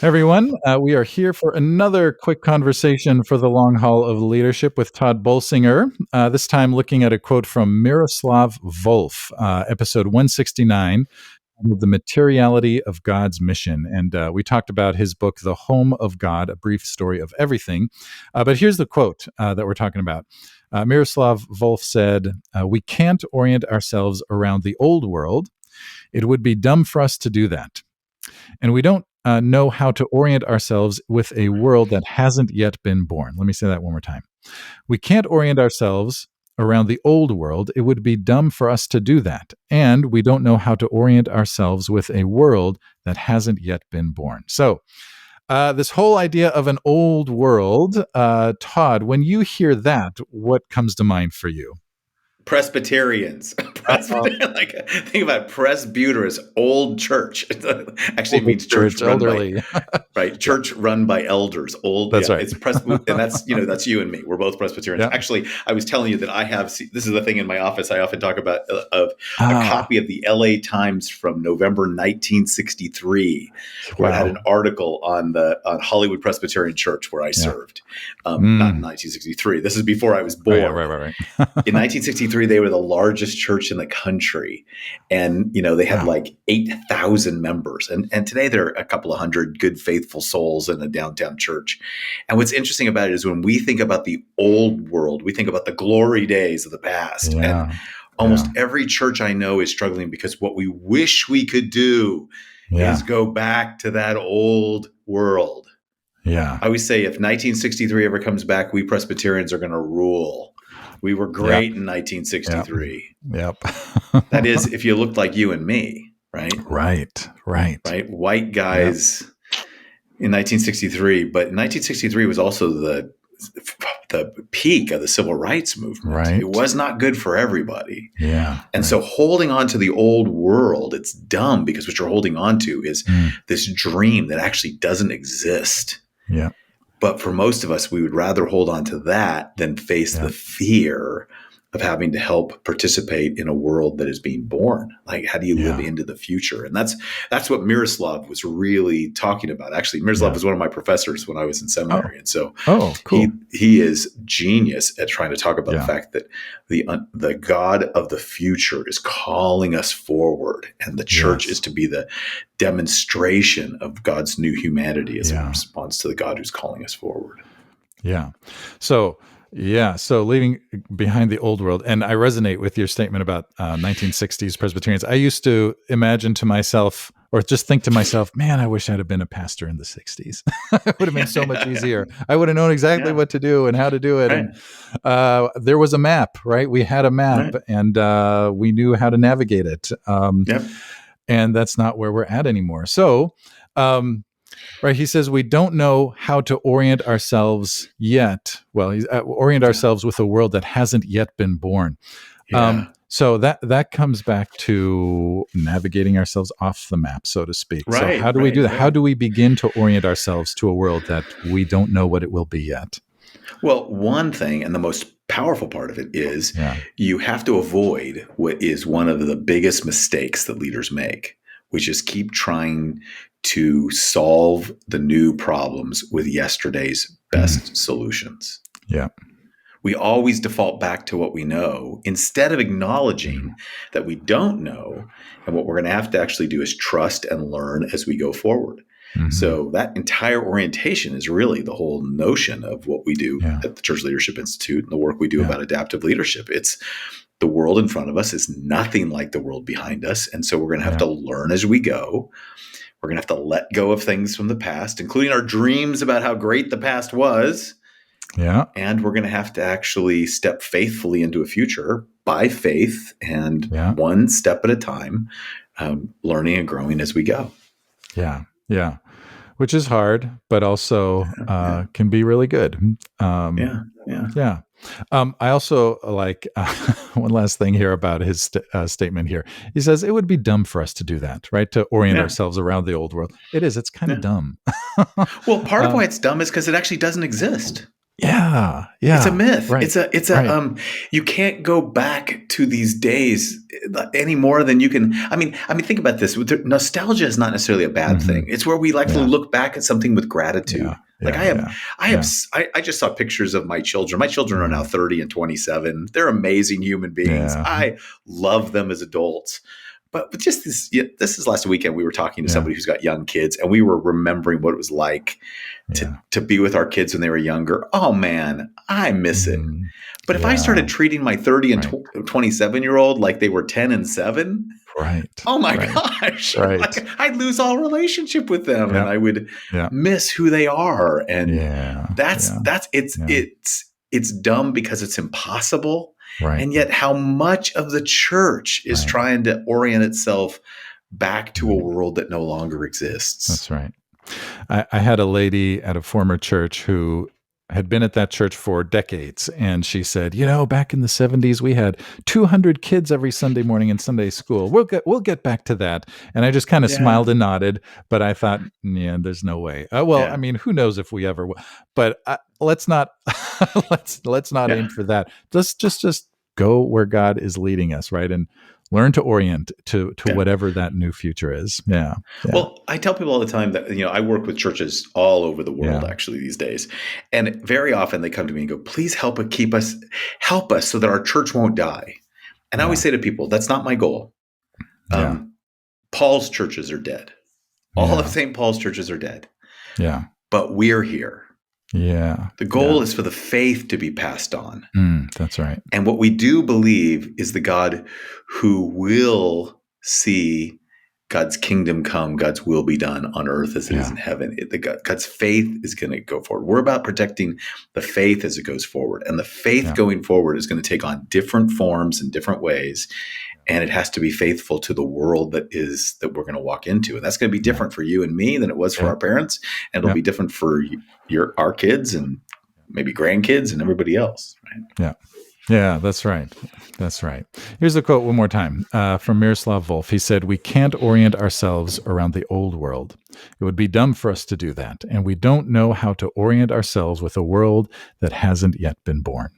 Everyone, we are here for another quick conversation for the long haul of leadership with Tod Bolsinger. This time looking at a quote from Miroslav Volf, episode 169, The Materiality of God's Mission. And we talked about his book, The Home of God, A Brief Story of Everything. But here's the quote that we're talking about. Miroslav Volf said, "We can't orient ourselves around the old world. It would be dumb for us to do that. And we don't know how to orient ourselves with a world that hasn't yet been born." Let me say that one more time. We can't orient ourselves around the old world. It would be dumb for us to do that. And we don't know how to orient ourselves with a world that hasn't yet been born. So, this whole idea of an old world, Tod, when you hear that, what comes to mind for you? Presbyterians. Like, think about presbyterus, old church. Actually, it means church elderly. Church run by elders. Old. That's right. It's and that's you and me. We're both Presbyterians. Yeah. Actually, I was telling you that I have. This is the thing in my office. I often talk about a copy of the L.A. Times from November 1963, where it had an article on Hollywood Presbyterian Church where I served. Not in 1963. This is before I was born. Right. In 1963, they were the largest church in the country. And, they had like 8,000 members. And today there are a couple of hundred good, faithful souls in a downtown church. And what's interesting about it is when we think about the old world, we think about the glory days of the past. Yeah. And almost every church I know is struggling because what we wish we could do is go back to that old world. Yeah. I always say if 1963 ever comes back, we Presbyterians are going to rule. We were great in 1963. Yep. That is, if you looked like you and me, right? Right. White guys in 1963. But 1963 was also the peak of the civil rights movement. Right. It was not good for everybody. Yeah. And so holding on to the old world, it's dumb because what you're holding on to is this dream that actually doesn't exist. Yeah. But for most of us, we would rather hold on to that than face the fear of having to help participate in a world that is being born. Like, how do you live into the future? And that's what Miroslav was really talking about. Actually, Miroslav was one of my professors when I was in seminary. And so cool. he is genius at trying to talk about the fact that the God of the future is calling us forward. And the church is to be the demonstration of God's new humanity as a response to the God who's calling us forward. Yeah. So leaving behind the old world, and I resonate with your statement about 1960s Presbyterians. I used to imagine to myself, or just think to myself, man, I wish I'd have been a pastor in the 60s. It would have been so much easier. I would have known exactly what to do and how to do it. Right. And there was a map, right? We had a map, and we knew how to navigate it. And that's not where we're at anymore. So, right, he says we don't know how to orient ourselves yet. Well, orient ourselves with a world that hasn't yet been born. So that comes back to navigating ourselves off the map, so to speak. Right, so how do we do that? How do we begin to orient ourselves to a world that we don't know what it will be yet? Well, one thing, and the most powerful part of it is you have to avoid what is one of the biggest mistakes that leaders make, which is keep trying to solve the new problems with yesterday's best solutions. Yeah. We always default back to what we know instead of acknowledging that we don't know. And what we're going to have to actually do is trust and learn as we go forward. Mm-hmm. So that entire orientation is really the whole notion of what we do at the Church Leadership Institute and the work we do about adaptive leadership. It's the world in front of us is nothing like the world behind us. And so we're going to have to learn as we go. We're going to have to let go of things from the past, including our dreams about how great the past was. Yeah. And we're going to have to actually step faithfully into a future by faith and one step at a time, learning and growing as we go. Yeah. Yeah. Which is hard, but also can be really good. Yeah. I also like one last thing here about his statement here. He says it would be dumb for us to do that, right? To orient ourselves around the old world. It is. It's kind of dumb. Well, part of why it's dumb is because it actually doesn't exist. Yeah. It's a Yeah. myth. Right. It's a Right. you can't go back to these days any more than you can. I mean, think about this. Nostalgia is not necessarily a bad Hmm. thing. It's where we like to Yeah. look back at something with Yeah. gratitude. Like Yeah. Yeah. Yeah. I just saw pictures of my children. My children are now Mm. 30 and 27. They're amazing human beings. Yeah. I love them as adults. But just this, yeah, this is last weekend. We were talking to Yeah. somebody who's got young kids, and we were remembering what it was like to Yeah. to be with our kids when they were younger. Oh man, I miss it. Mm. But if I Yeah. started treating my 30 and Right. 27-year-old like they were 10 and 7, Right. oh my Right. gosh, Right. I'd lose all relationship with them, and Yeah. I would Yeah. miss who they are. And Yeah. that's Yeah. that's it's Yeah. it's it's dumb because it's impossible. Right. And yet how much of the church is Right. trying to orient itself back to a Mhm. world that no longer exists. That's right. I had a lady at a former church who had been at that church for decades. And she said, back in the 70s, we had 200 kids every Sunday morning in Sunday school. We'll get back to that. And I just kind of Yeah. smiled and nodded, but I thought, yeah, there's no way. Well, I Yeah. mean, who knows if we ever will, but let's not, let's not Yeah. aim for that. Just go where God is leading us. Right. And learn to orient to Yeah. whatever that new future is. Yeah. Yeah. Well, I tell people all the time that, I work with churches all over the world Yeah. actually these days. And very often they come to me and go, please help us so that our church won't die. And I always Yeah. say to people, that's not my goal. Yeah. Paul's churches are dead. All Yeah. of St. Paul's churches are dead. Yeah. But we're here. Yeah. The goal Yeah. is for the faith to be passed on. That's right. And what we do believe is the God who will see God's kingdom come, God's will be done on earth as it is Yeah. in heaven. God's faith is going to go forward. We're about protecting the faith as it goes forward. And the faith Yeah. going forward is going to take on different forms in different ways. And it has to be faithful to the world that we're going to walk into. And that's going to be different for you and me than it was for Yeah. our parents. And it'll Yeah. be different for our kids and maybe grandkids and everybody else. Right? Yeah. Yeah, that's right. That's right. Here's a quote one more time from Miroslav Volf. He said, "We can't orient ourselves around the old world. It would be dumb for us to do that. And we don't know how to orient ourselves with a world that hasn't yet been born."